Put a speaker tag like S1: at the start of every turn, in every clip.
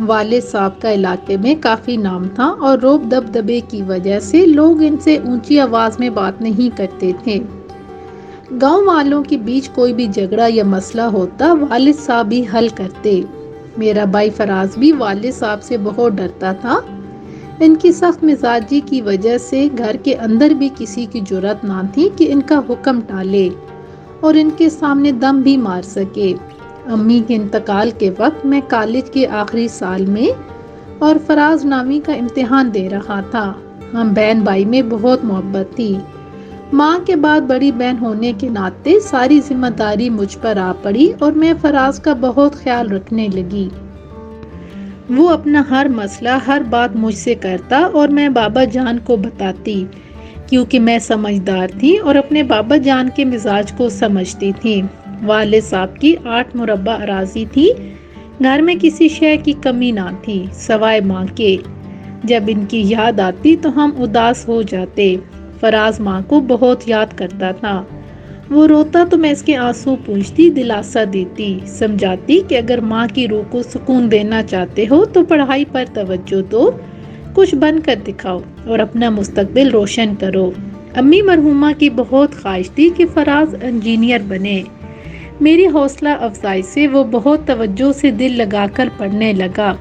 S1: والد صاحب کا علاقے میں کافی نام تھا اور رعب دبدبے کی وجہ سے لوگ ان سے اونچی آواز میں بات نہیں کرتے تھے۔ گاؤں والوں کے بیچ کوئی بھی جھگڑا یا مسئلہ ہوتا والد صاحب ہی حل کرتے۔ میرا بھائی فراز بھی والد صاحب سے بہت ڈرتا تھا۔ ان کی سخت مزاجی کی وجہ سے گھر کے اندر بھی کسی کی جرأت نہ تھی کہ ان کا حکم ٹالے اور ان کے سامنے دم بھی مار سکے۔ امی کے انتقال کے وقت میں کالج کے آخری سال میں اور فراز نامی کا امتحان دے رہا تھا۔ ہم بہن بھائی میں بہت محبت تھی۔ ماں کے بعد بڑی بہن ہونے کے ناطے ساری ذمہ داری مجھ پر آ پڑی اور میں فراز کا بہت خیال رکھنے لگی۔ وہ اپنا ہر مسئلہ ہر بات مجھ سے کرتا اور میں بابا جان کو بتاتی، کیونکہ میں سمجھدار تھی اور اپنے بابا جان کے مزاج کو سمجھتی تھی۔ والد صاحب کی 8 مربع اراضی تھی۔ گھر میں کسی شے کی کمی نہ تھی سوائے ماں کے۔ جب ان کی یاد آتی تو ہم اداس ہو جاتے۔ فراز ماں کو بہت یاد کرتا تھا۔ وہ روتا تو میں اس کے آنسو پونچھتی، دلاسا دیتی، سمجھاتی کہ اگر ماں کی روح کو سکون دینا چاہتے ہو تو پڑھائی پر توجہ دو، کچھ بن کر دکھاؤ اور اپنا مستقبل روشن کرو۔ امی مرحومہ کی بہت خواہش تھی کہ فراز انجینئر بنے۔ میری حوصلہ افزائی سے وہ بہت توجہ سے دل لگا کر پڑھنے لگا۔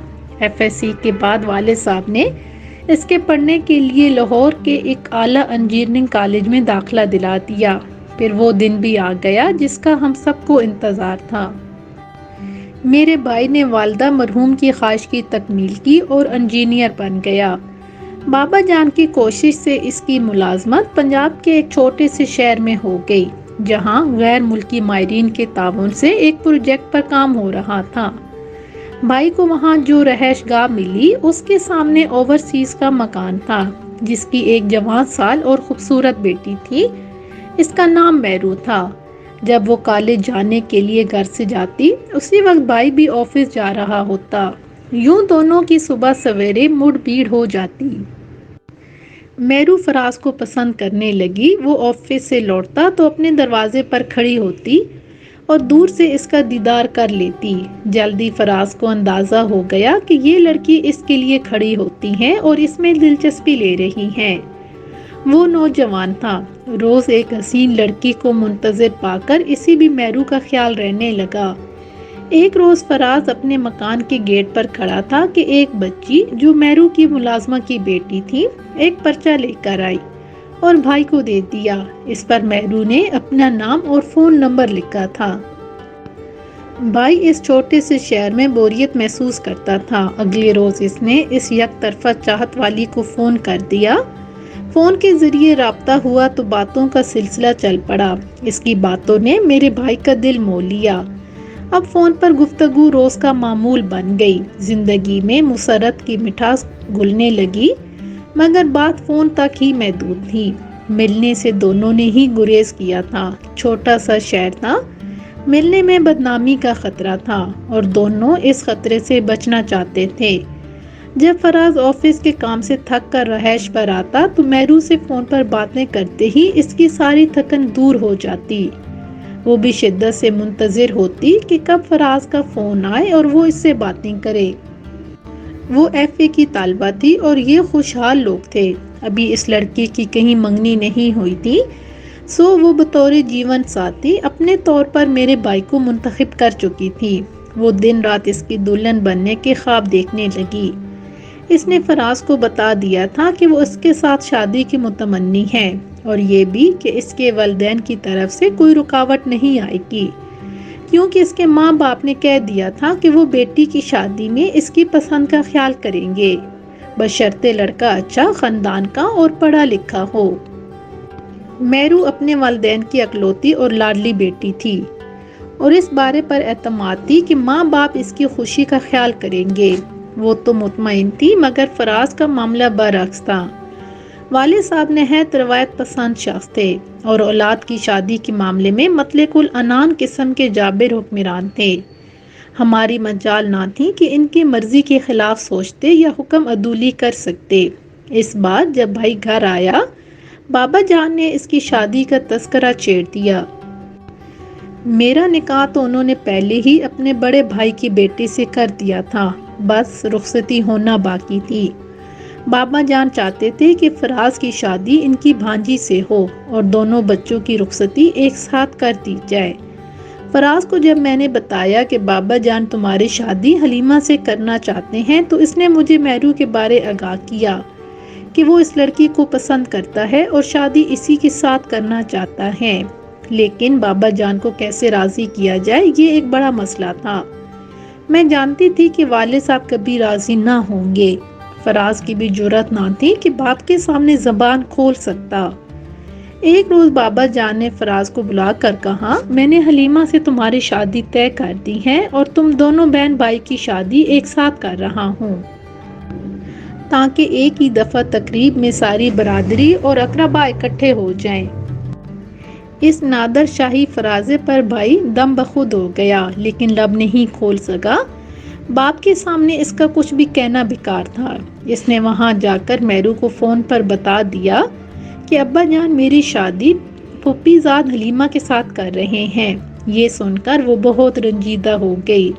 S1: FSC کے بعد والد صاحب نے اس کے پڑھنے کے لیے لاہور کے ایک اعلیٰ انجینئرنگ کالج میں داخلہ دلا دیا۔ پھر وہ دن بھی آ گیا جس کا ہم سب کو انتظار تھا۔ میرے بھائی نے والدہ مرحوم کی خواہش کی تکمیل کی اور انجینئر بن گیا۔ بابا جان کی کوشش سے اس کی ملازمت پنجاب کے ایک چھوٹے سے شہر میں ہو گئی، جہاں غیر ملکی ماہرین کے تعاون سے ایک پروجیکٹ پر کام ہو رہا تھا۔ بھائی کو وہاں جو رہائش گاہ ملی اس کے سامنے اوورسیز کا مکان تھا، جس کی ایک جوان سال اور خوبصورت بیٹی تھی۔ اس کا نام میرو تھا۔ جب وہ کالج جانے کے لیے گھر سے جاتی اسی وقت بھائی بھی آفس جا رہا ہوتا۔ یوں دونوں کی صبح سویرے مڑ بھیڑ ہو جاتی۔ میرو فراز کو پسند کرنے لگی۔ وہ آفس سے لوٹتا تو اپنے دروازے پر کھڑی ہوتی اور دور سے اس کا دیدار کر لیتی۔ جلدی فراز کو اندازہ ہو گیا کہ یہ لڑکی اس کے لیے کھڑی ہوتی ہے اور اس میں دلچسپی لے رہی ہے۔ وہ نوجوان تھا۔ روز ایک حسین لڑکی کو منتظر پا کر اسی بھی میرو کا خیال رہنے لگا۔ ایک روز فراز اپنے مکان کے گیٹ پر کھڑا تھا کہ ایک بچی جو میرو کی ملازمہ کی بیٹی تھی ایک پرچہ لے کر آئی اور بھائی کو دے دیا۔ اس پر میرو نے اپنا نام اور فون نمبر لکھا تھا۔ بھائی اس چھوٹے سے شہر میں بوریت محسوس کرتا تھا۔ اگلے روز اس نے اس یک طرفہ چاہت والی کو فون کر دیا۔ فون کے ذریعے رابطہ ہوا تو باتوں کا سلسلہ چل پڑا۔ اس کی باتوں نے میرے بھائی کا دل مول لیا۔ اب فون پر گفتگو روز کا معمول بن گئی۔ زندگی میں مسرت کی مٹھاس گھلنے لگی، مگر بات فون تک ہی محدود تھی۔ ملنے سے دونوں نے ہی گریز کیا تھا۔ چھوٹا سا شہر تھا، ملنے میں بدنامی کا خطرہ تھا اور دونوں اس خطرے سے بچنا چاہتے تھے۔ جب فراز آفس کے کام سے تھک کر رہائش پر آتا تو میرو سے فون پر باتیں کرتے ہی اس کی ساری تھکن دور ہو جاتی۔ وہ بھی شدت سے منتظر ہوتی کہ کب فراز کا فون آئے اور وہ اس سے باتیں کرے۔ وہ FA کی طالبہ تھی اور یہ خوشحال لوگ تھے۔ ابھی اس لڑکی کی کہیں منگنی نہیں ہوئی تھی، سو وہ بطور جیون ساتھی اپنے طور پر میرے بھائی کو منتخب کر چکی تھی۔ وہ دن رات اس کی دلہن بننے کے خواب دیکھنے لگی۔ اس نے فراز کو بتا دیا تھا کہ وہ اس کے ساتھ شادی کی متمنی ہے اور یہ بھی کہ اس کے والدین کی طرف سے کوئی رکاوٹ نہیں آئے گی، کیونکہ اس کے ماں باپ نے کہہ دیا تھا کہ وہ بیٹی کی شادی میں اس کی پسند کا خیال کریں گے، بشرطے لڑکا اچھا خاندان کا اور پڑھا لکھا ہو۔ میرو اپنے والدین کی اکلوتی اور لاڈلی بیٹی تھی اور اس بارے پر اعتماد تھی کہ ماں باپ اس کی خوشی کا خیال کریں گے۔ وہ تو مطمئن تھی، مگر فراز کا معاملہ برعکس تھا۔ والد صاحب نہایت روایت پسند شخص تھے اور اولاد کی شادی کے معاملے میں مطلق العنان قسم کے جابر حکمران تھے۔ ہماری مجال نہ تھی کہ ان کی مرضی کے خلاف سوچتے یا حکم عدولی کر سکتے۔ اس بار جب بھائی گھر آیا، بابا جان نے اس کی شادی کا تذکرہ چھیڑ دیا۔ میرا نکاح تو انہوں نے پہلے ہی اپنے بڑے بھائی کی بیٹی سے کر دیا تھا، بس رخصتی ہونا باقی تھی۔ بابا جان چاہتے تھے کہ فراز کی شادی ان کی بھانجی سے ہو اور دونوں بچوں کی رخصتی ایک ساتھ کر دی جائے۔ فراز کو جب میں نے بتایا کہ بابا جان تمہاری شادی حلیمہ سے کرنا چاہتے ہیں تو اس نے مجھے میرو کے بارے آگاہ کیا کہ وہ اس لڑکی کو پسند کرتا ہے اور شادی اسی کے ساتھ کرنا چاہتا ہے، لیکن بابا جان کو کیسے راضی کیا جائے یہ ایک بڑا مسئلہ تھا۔ میں جانتی تھی کہ والد صاحب کبھی راضی نہ ہوں گے۔ فراز کی بھی جرأت نہ تھی کہ باپ کے سامنے زبان کھول سکتا۔ ایک روز بابا جان نے فراز کو بلا کر کہا، میں نے حلیمہ سے تمہاری شادی طے کر دی ہے اور تم دونوں بہن بھائی کی شادی ایک ساتھ کر رہا ہوں تاکہ ایک ہی دفعہ تقریب میں ساری برادری اور اقربا اکٹھے ہو جائیں۔ اس نادر شاہی فرازے پر بھائی دم بخود ہو گیا لیکن لب نہیں کھول سکا۔ باپ کے سامنے اس کا کچھ بھی کہنا بیکار تھا۔ اس نے وہاں جا کر میرو کو فون پر بتا دیا کہ ابا جان میری شادی پھوپھی زاد حلیمہ کے ساتھ کر رہے ہیں۔ یہ سن کر وہ بہت رنجیدہ ہو گئی،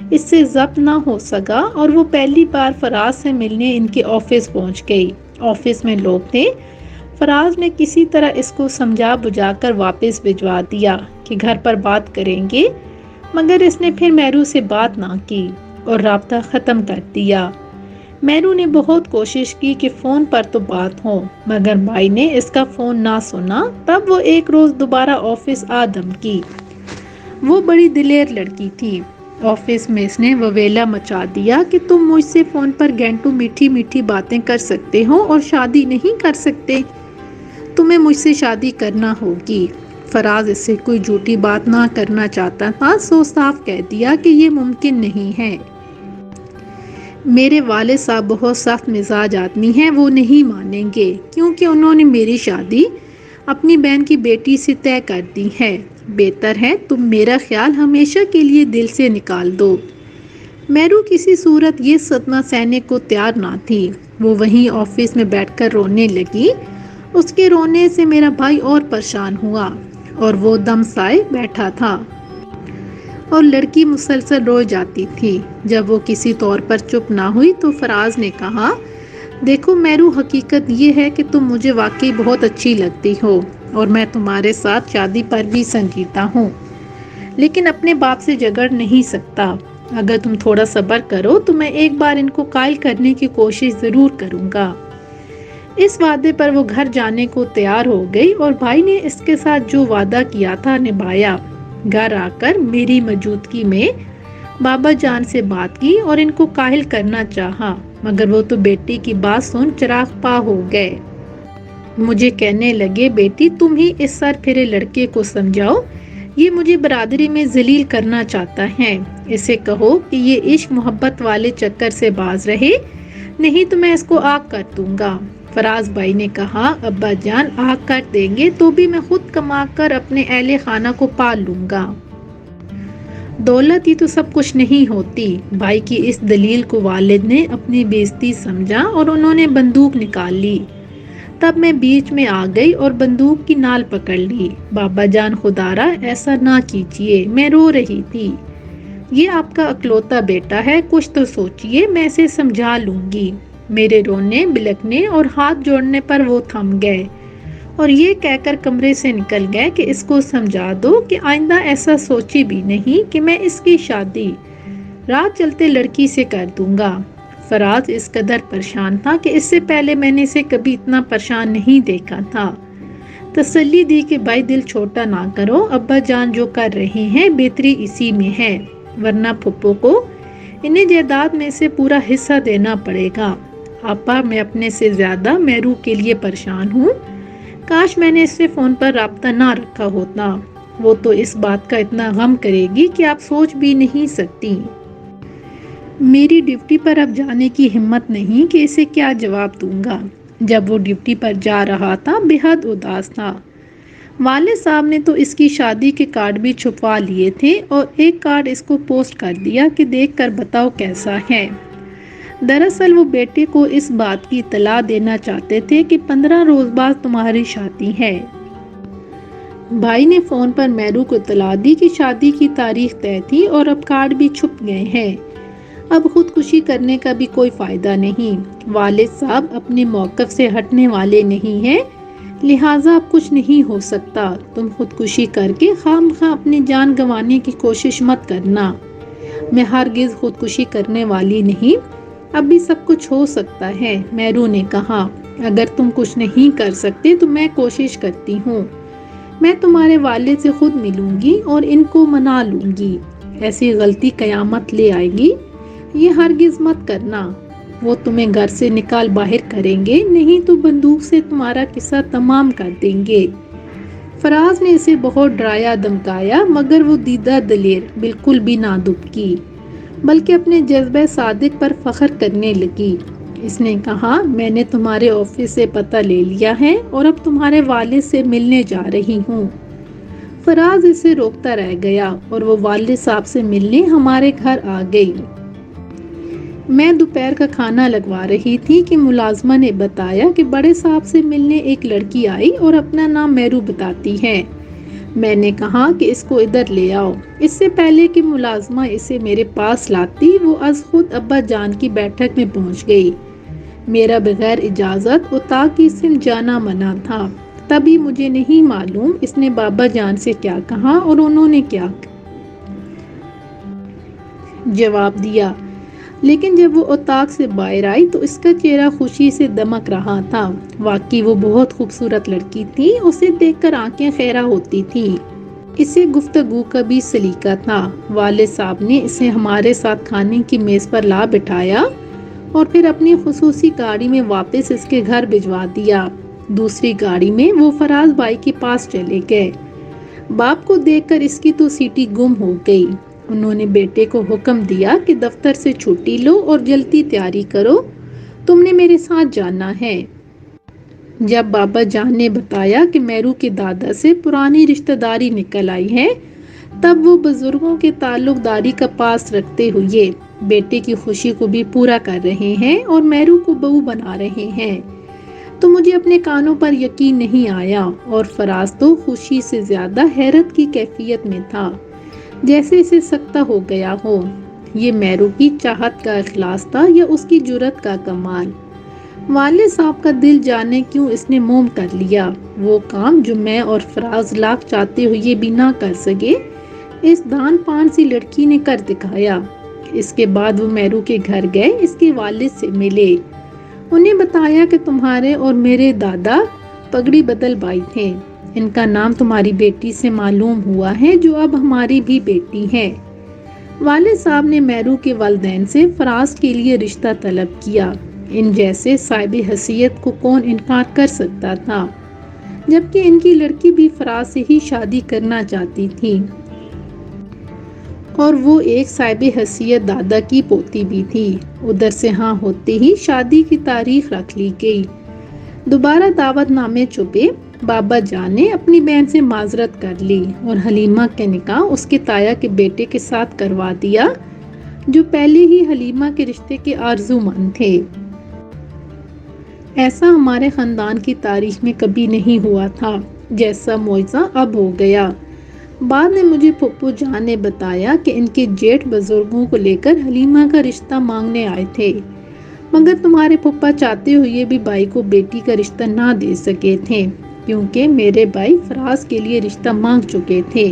S1: اس سے ضبط نہ ہو سکا اور وہ پہلی بار فراز سے ملنے ان کے آفس پہنچ گئی۔ آفس میں لوگ تھے۔ فراز نے کسی طرح اس کو سمجھا بجھا کر واپس بھجوا دیا کہ گھر پر بات کریں گے، مگر اس نے پھر میرو سے بات نہ کی اور رابطہ ختم کر دیا۔ میرو نے بہت کوشش کی کہ فون پر تو بات ہو، مگر بھائی نے اس کا فون نہ سنا۔ تب وہ ایک روز دوبارہ آفس آ دھمکی۔ وہ بڑی دلیر لڑکی تھی۔ آفس میں اس نے وویلا مچا دیا کہ تم مجھ سے فون پر گھنٹوں میٹھی میٹھی باتیں کر سکتے ہو اور شادی نہیں کر سکتے، تمہیں مجھ سے شادی کرنا ہوگی۔ فراز اس سے کوئی جھوٹی بات نہ کرنا چاہتا تھا، سو صاف کہہ دیا کہ یہ ممکن نہیں ہے۔ میرے والد صاحب بہت سخت مزاج آدمی ہیں، وہ نہیں مانیں گے کیونکہ انہوں نے میری شادی اپنی بہن کی بیٹی سے طے کر دی ہے۔ بہتر ہے تم میرا خیال ہمیشہ کے لیے دل سے نکال دو۔ میرو کسی صورت یہ صدمہ سہنے کو تیار نہ تھی۔ وہ وہیں آفس میں بیٹھ کر رونے لگی۔ اس کے رونے سے میرا بھائی اور پریشان ہوا اور وہ دم سائے بیٹھا تھا اور لڑکی مسلسل رو جاتی تھی۔ جب وہ کسی طور پر چپ نہ ہوئی تو فراز نے کہا، دیکھو میرو، حقیقت یہ ہے کہ تم مجھے واقعی بہت اچھی لگتی ہو اور میں تمہارے ساتھ شادی پر بھی سنجیدہ ہوں، لیکن اپنے باپ سے جھگڑ نہیں سکتا۔ اگر تم تھوڑا صبر کرو تو میں ایک بار ان کو قائل کرنے کی کوشش ضرور کروں گا۔ اس وعدے پر وہ گھر جانے کو تیار ہو گئی اور بھائی نے اس کے ساتھ جو وعدہ کیا تھا نبھایا۔ گھر آ کر میری موجودگی میں بابا جان سے بات کی اور ان کو قائل کرنا چاہا، مگر وہ تو بیٹی کی بات سن چراغ پا ہو گئے۔ مجھے کہنے لگے، بیٹی تم ہی اس سر پھرے لڑکے کو سمجھاؤ، یہ مجھے برادری میں ذلیل کرنا چاہتا ہے۔ اسے کہو کہ یہ عشق محبت والے چکر سے باز رہے، نہیں تو میں اس کو آگ کر دوں گا۔ فراز بھائی نے کہا، ابا جان آگ کر دیں گے تو بھی میں خود کما کر اپنے اہل خانہ کو پال لوں گا۔ دولت ہی تو سب کچھ نہیں ہوتی۔ بھائی کی اس دلیل کو والد نے اپنی بےعزتی سمجھا اور انہوں نے بندوق نکال لی۔ تب میں بیچ میں آ گئی اور بندوق کی نال پکڑ لی۔ بابا جان خدارا ایسا نہ کیجیے، میں رو رہی تھی۔ یہ آپ کا اکلوتا بیٹا ہے، کچھ تو سوچیے، میں اسے سمجھا لوں گی۔ میرے رونے بلکنے اور ہاتھ جوڑنے پر وہ تھم گئے اور یہ کہہ کر کمرے سے نکل گئے کہ اس کو سمجھا دو کہ آئندہ ایسا سوچے بھی نہیں کہ میں اس کی شادی رات چلتے لڑکی سے کر دوں گا۔ فراز اس قدر پریشان تھا کہ اس سے پہلے میں نے اسے کبھی اتنا پریشان نہیں دیکھا تھا۔ تسلی دی کہ بھائی دل چھوٹا نہ کرو، ابا جان جو کر رہے ہیں بہتری اسی میں ہے، ورنہ پھپھو کو انہیں جائیداد میں سے پورا حصہ دینا پڑے گا۔ آپا میں اپنے سے زیادہ میرو کے لیے پریشان ہوں، کاش میں نے اس سے فون پر رابطہ نہ رکھا ہوتا، وہ تو اس بات کا اتنا غم کرے گی کہ آپ سوچ بھی نہیں سکتی۔ میری ڈیوٹی پر اب جانے کی ہمت نہیں کہ اسے کیا جواب دوں گا۔ جب وہ ڈیوٹی پر جا رہا تھا بے حد اداس تھا۔ والد صاحب نے تو اس کی شادی کے کارڈ بھی چھپوا لیے تھے اور ایک کارڈ اس کو پوسٹ کر دیا کہ دیکھ کر بتاؤ کیسا ہے۔ دراصل وہ بیٹے کو اس بات کی اطلاع دینا چاہتے تھے کہ 15 روز بعد تمہاری شادی ہے۔ بھائی نے فون پر میرو کو اطلاع دی کہ شادی کی تاریخ طے تھی اور اب کارڈ بھی چھپ گئے ہیں۔ اب خودکشی کرنے کا بھی کوئی فائدہ نہیں۔ والد صاحب اپنے موقف سے ہٹنے والے نہیں ہیں، لہٰذا اب کچھ نہیں ہو سکتا۔ تم خودکشی کر کے خواہ اپنی جان گنوانے کی کوشش مت کرنا۔ میں ہرگز خودکشی کرنے والی نہیں، اب بھی سب کچھ ہو سکتا ہے، میرو نے کہا۔ اگر تم کچھ نہیں کر سکتے تو میں کوشش کرتی ہوں۔ میں تمہارے والد سے خود ملوں گی اور ان کو منا لوں گی۔ ایسی غلطی قیامت لے آئے گی، یہ ہرگز مت کرنا۔ وہ تمہیں گھر سے نکال باہر کریں گے، نہیں تو بندوق سے تمہارا قصہ تمام کر دیں گے۔ فراز نے اسے بہت ڈرایا دھمکایا، مگر وہ دیدہ دلیر بالکل بھی نہ دبکی، بلکہ اپنے جذبہ صادق پر فخر کرنے لگی۔ اس نے کہا، میں نے تمہارے آفس سے پتہ لے لیا ہے اور اب تمہارے والد سے ملنے جا رہی ہوں۔ فراز اسے روکتا رہ گیا اور وہ والد صاحب سے ملنے ہمارے گھر آ گئی۔ میں دوپہر کا کھانا لگوا رہی تھی کہ ملازمہ نے بتایا کہ بڑے صاحب سے ملنے ایک لڑکی آئی اور اپنا نام میرو بتاتی ہے۔ میں نے کہا کہ اس کو ادھر لے آؤ۔ اس سے پہلے کہ ملازمہ اسے میرے پاس لاتی، وہ از خود ابا جان کی بیٹھک میں پہنچ گئی۔ میرا بغیر اجازت اتاق کی سمت جانا منع تھا۔ تبھی مجھے نہیں معلوم اس نے بابا جان سے کیا کہا اور انہوں نے کیا جواب دیا، لیکن جب وہ اتاق سے باہر آئی تو اس کا چہرہ خوشی سے دمک رہا تھا۔ واقعی وہ بہت خوبصورت لڑکی تھی، اسے دیکھ کر آنکھیں خیرہ ہوتی تھیں۔ اسے گفتگو کا بھی سلیقہ تھا۔ والد صاحب نے اسے ہمارے ساتھ کھانے کی میز پر لا بٹھایا اور پھر اپنی خصوصی گاڑی میں واپس اس کے گھر بھجوا دیا۔ دوسری گاڑی میں وہ فراز بھائی کے پاس چلے گئے۔ باپ کو دیکھ کر اس کی تو سیٹی گم ہو گئی۔ انہوں نے بیٹے کو حکم دیا کہ دفتر سے چھٹی لو اور جلدی تیاری کرو، تم نے میرے ساتھ جانا ہے۔ جب بابا جان نے بتایا کہ میرو کے دادا سے پرانی رشتہ داری نکل آئی ہے، تب وہ بزرگوں کے تعلق داری کا پاس رکھتے ہوئے بیٹے کی خوشی کو بھی پورا کر رہے ہیں اور میرو کو بہو بنا رہے ہیں، تو مجھے اپنے کانوں پر یقین نہیں آیا اور فراز تو خوشی سے زیادہ حیرت کی کیفیت میں تھا، جیسے اسے سکتہ ہو گیا ہو۔ یہ میرو کی چاہت کا اخلاص تھا یا اس کی جرأت کا کمال؟ والد صاحب کا دل جانے کیوں اس نے موم کر لیا۔ وہ کام جو میں اور فراز لاکھ چاہتے ہوئے بھی نہ کر سکے، اس دان پان سی لڑکی نے کر دکھایا۔ اس کے بعد وہ میرو کے گھر گئے، اس کے والد سے ملے، انہیں بتایا کہ تمہارے اور میرے دادا پگڑی بدل بھائی تھے، ان کا نام تمہاری بیٹی سے معلوم ہوا ہے جو اب ہماری بھی بیٹی ہے۔ والد صاحب نے میرو کے والدین سے فراز کے لیے رشتہ طلب کیا۔ ان جیسے صاحب حیثیت کو کون انکار کر سکتا تھا، جبکہ ان کی لڑکی بھی فراز سے ہی شادی کرنا چاہتی تھی اور وہ ایک صاحب حیثیت دادا کی پوتی بھی تھی۔ ادھر سے ہاں ہوتے ہی شادی کی تاریخ رکھ لی گئی۔ دوبارہ دعوت نامے چھپے۔ بابا جان نے اپنی بہن سے معذرت کر لی اور حلیمہ کے نکاح اس کے تایا کے بیٹے کے ساتھ کروا دیا، جو پہلے ہی حلیمہ کے رشتے کے آرزو مند تھے۔ ایسا ہمارے خاندان کی تاریخ میں کبھی نہیں ہوا تھا، جیسا معجزہ اب ہو گیا۔ بعد میں مجھے پھپھو جان نے بتایا کہ ان کے جیٹھ بزرگوں کو لے کر حلیمہ کا رشتہ مانگنے آئے تھے، مگر تمہارے پھپھا چاہتے ہوئے بھی بھائی کو بیٹی کا رشتہ نہ دے سکے تھے، کیونکہ میرے بھائی فراز کے لیے رشتہ مانگ چکے تھے،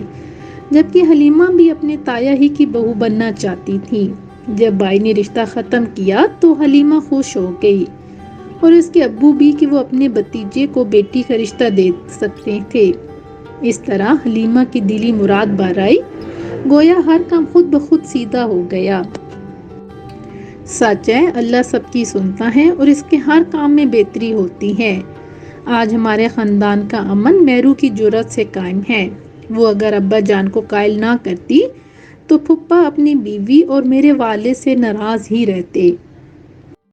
S1: جبکہ حلیمہ بھی اپنے تایا ہی کی بہو بننا چاہتی تھی۔ جب بھائی نے رشتہ ختم کیا تو حلیمہ خوش ہو گئی اور اس کے ابو بھی کہ وہ اپنے بھتیجے کو بیٹی کا رشتہ دے سکتے تھے۔ اس طرح حلیمہ کی دلی مراد بھر آئی، گویا ہر کام خود بخود سیدھا ہو گیا۔ سچ ہے، اللہ سب کی سنتا ہے اور اس کے ہر کام میں بہتری ہوتی ہے۔ آج ہمارے خاندان کا امن میرو کی جرأت سے قائم ہے۔ وہ اگر ابا جان کو قائل نہ کرتی تو پھپھا اپنی بیوی اور میرے والد سے ناراض ہی رہتے۔